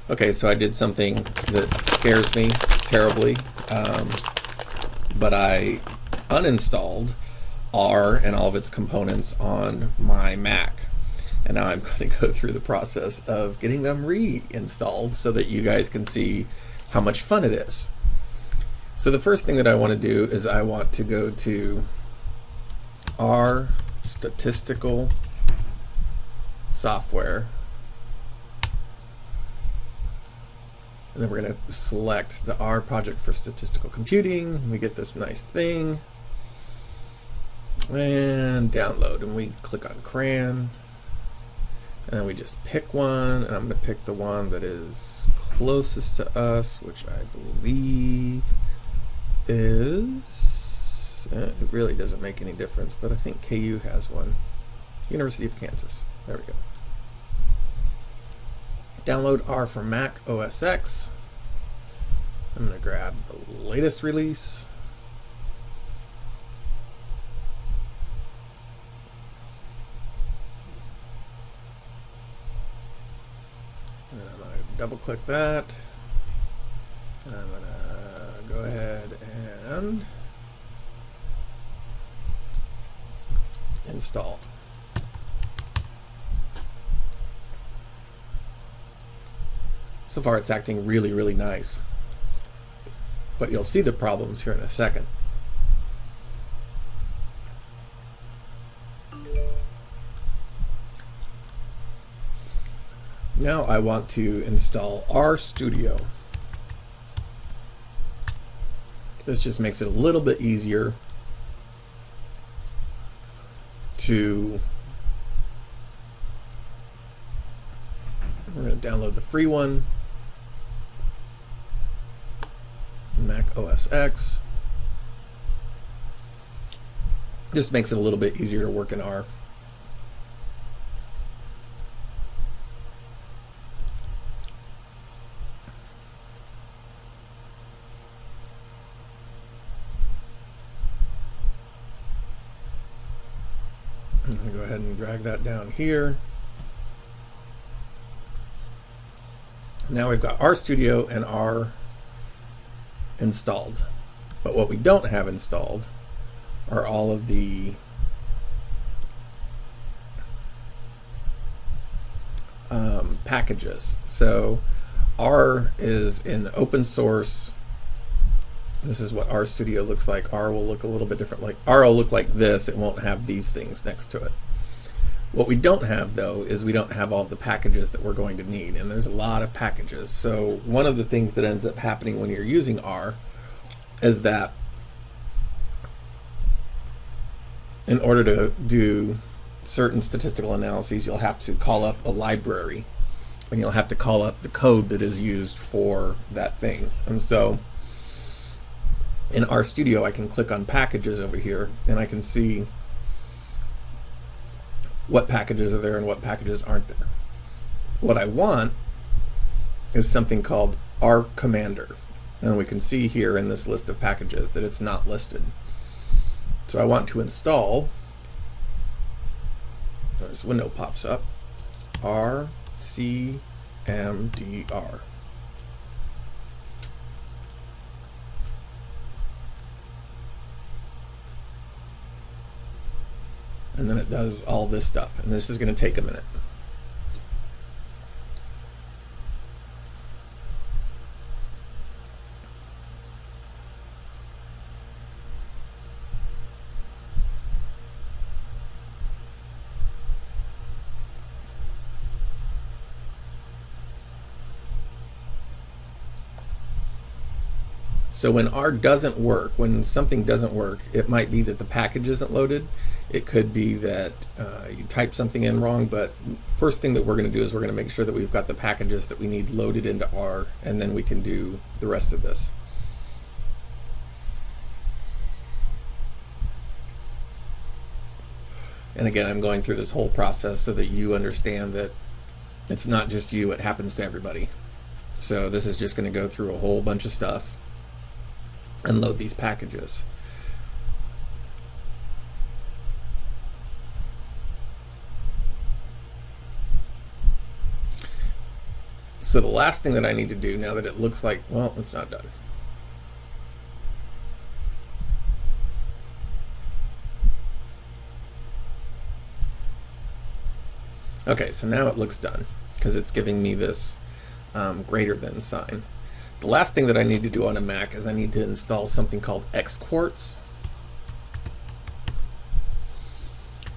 Okay, so I did something that scares me terribly, but I uninstalled R and all of its components on my Mac. And now I'm going to go through the process of getting them reinstalled so that you guys can see how much fun it is. So the first thing that I want to do is I want to go to R Statistical Software. And then we're going to select the R project for statistical computing. We get this nice thing. And download. And we click on CRAN. And then we just pick one. And I'm going to pick the one that is closest to us, which I believe is... it really doesn't make any difference, but I think KU has one. University of Kansas. There we go. Download R for Mac OS X. I'm going to grab the latest release. And I'm going to double click that. And I'm going to go ahead and install. So far it's acting really, really nice. But you'll see the problems here in a second. Now I want to install RStudio. This just makes it a little bit easier to... We're going to download the free one. Mac OS X. This makes it a little bit easier to work in R. I'm going to go ahead and drag that down here. Now we've got RStudio and R installed, but what we don't have installed are all of the packages. So R is in open source. This is what RStudio looks like. R will look a little bit different. Like R will look like this. It won't have these things next to it. What we don't have, though, is we don't have all the packages that we're going to need, and there's a lot of packages. So one of the things that ends up happening when you're using R is that in order to do certain statistical analyses, you'll have to call up a library, and you'll have to call up the code that is used for that thing. And so in RStudio, I can click on packages over here, and I can see what packages are there and what packages aren't there. What I want is something called RCommander, and we can see here in this list of packages that it's not listed. So I want to install, this window pops up, RCMDR. And then it does all this stuff, and this is going to take a minute. So when R doesn't work, when something doesn't work, it might be that the package isn't loaded. It could be that you type something in wrong, but first thing that we're going to do is we're going to make sure that we've got the packages that we need loaded into R, and then we can do the rest of this. And again, I'm going through this whole process so that you understand that it's not just you, it happens to everybody. So this is just going to go through a whole bunch of stuff and load these packages. So the last thing that I need to do now that it looks like, well, it's not done. Okay, so now it looks done because it's giving me this greater than sign. The last thing that I need to do on a Mac is I need to install something called Xquartz.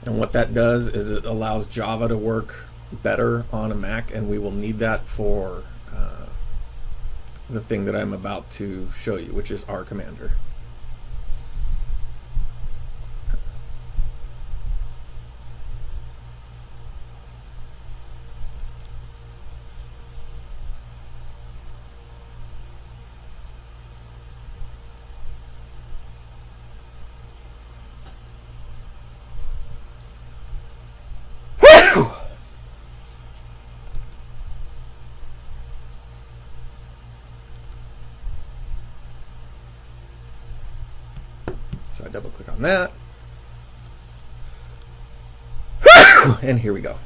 And what that does is it allows Java to work better on a Mac, and we will need that for the thing that I'm about to show you, which is RCommander. So I double click on that. And here we go.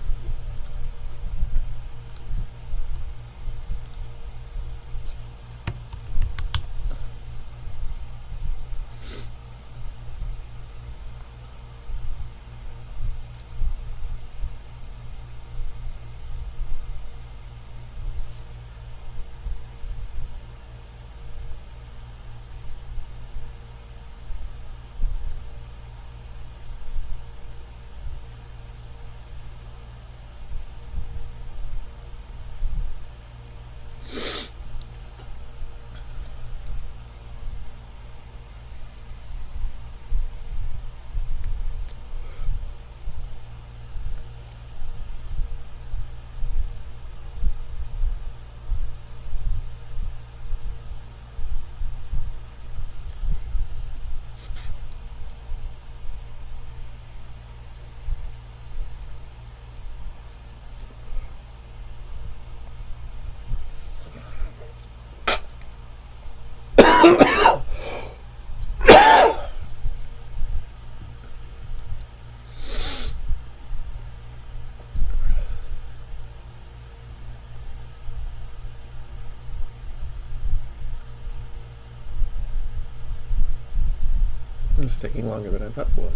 It's taking longer than I thought it would.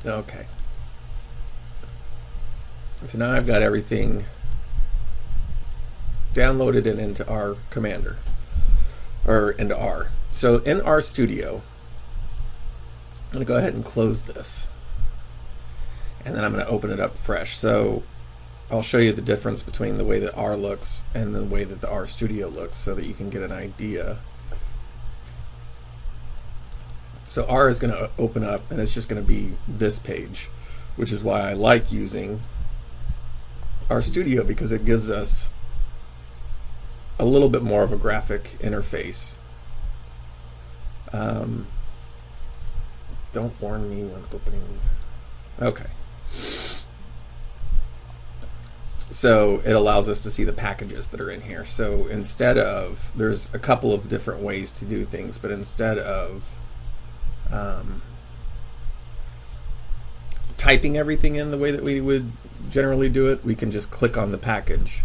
Okay. So now I've got everything downloaded and into RCommander, or into R. So in RStudio, I'm going to go ahead and close this, and then I'm going to open it up fresh. So I'll show you the difference between the way that R looks and the way that the RStudio looks, so that you can get an idea. So R is going to open up, and it's just going to be this page, which is why I like using RStudio, because it gives us a little bit more of a graphic interface. Don't warn me when opening. Okay. So it allows us to see the packages that are in here. So instead of, there's a couple of different ways to do things, but instead of typing everything in the way that we would generally do it, we can just click on the package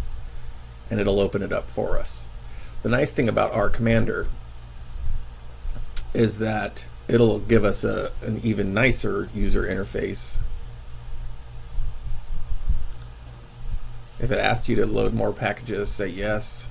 and it'll open it up for us. The nice thing about RCommander is that it'll give us an even nicer user interface. If it asks you to load more packages, say yes.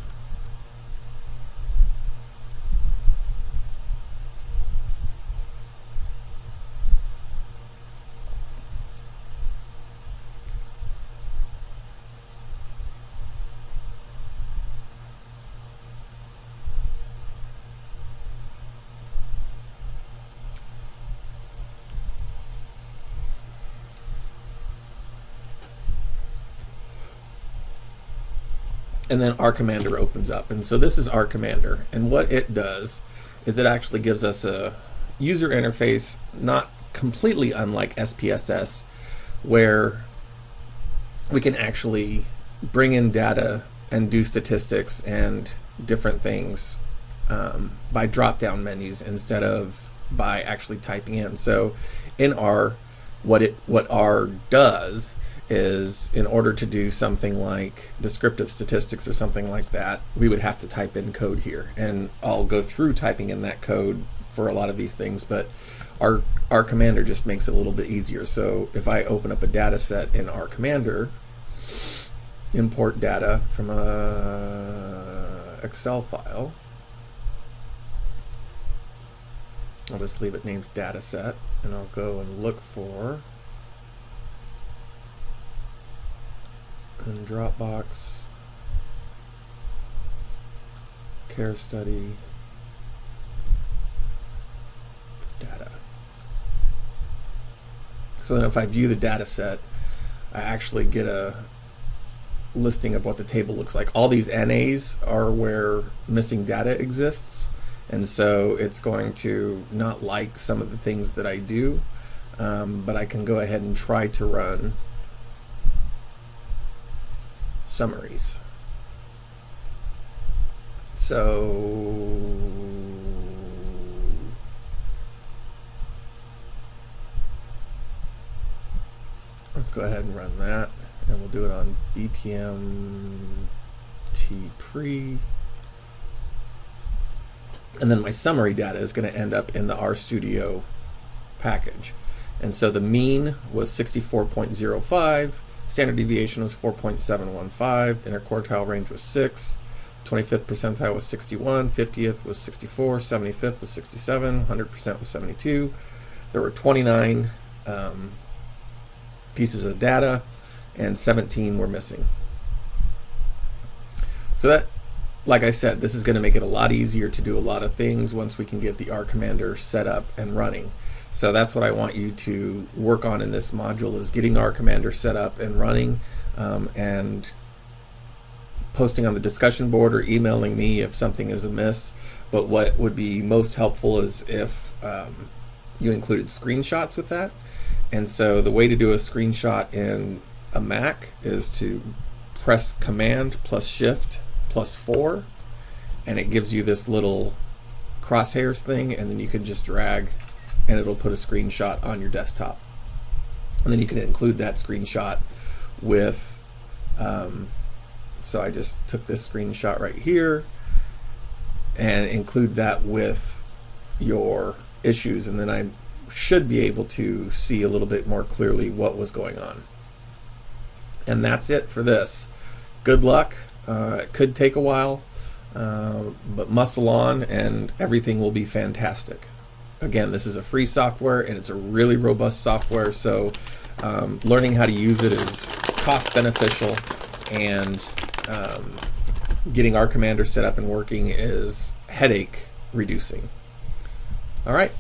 And then RCommander opens up. And so this is RCommander. And what it does is it actually gives us a user interface not completely unlike SPSS, where we can actually bring in data and do statistics and different things by drop-down menus instead of by actually typing in. So in R, what R does is, in order to do something like descriptive statistics or something like that, we would have to type in code here. And I'll go through typing in that code for a lot of these things, but R Commander just makes it a little bit easier. So if I open up a data set in R Commander, import data from a Excel file, I'll just leave it named data set, and I'll go and look for in Dropbox care study data. So then if I view the data set, I actually get a listing of what the table looks like. All these NAs are where missing data exists, and so it's going to not like some of the things that I do, but I can go ahead and try to run summaries. So let's go ahead and run that, and we'll do it on BPM T pre. And then my summary data is going to end up in the RStudio package. And so the mean was 64.05, standard deviation was 4.715, interquartile range was 6, 25th percentile was 61, 50th was 64, 75th was 67, 100% was 72. There were 29 pieces of data, and 17 were missing. So that, like I said, this is going to make it a lot easier to do a lot of things once we can get the R Commander set up and running. So that's what I want you to work on in this module, is getting R Commander set up and running, and posting on the discussion board or emailing me if something is amiss. But what would be most helpful is if you included screenshots with that. And so the way to do a screenshot in a Mac is to press Command plus Shift plus 4, and it gives you this little crosshairs thing, and then you can just drag and it'll put a screenshot on your desktop. And then you can include that screenshot with so I just took this screenshot right here and include that with your issues, and then I should be able to see a little bit more clearly what was going on. And that's it for this. Good luck. It could take a while, but muscle on and everything will be fantastic. Again, this is a free software and it's a really robust software, so learning how to use it is cost beneficial, and getting R Commander set up and working is headache reducing. All right.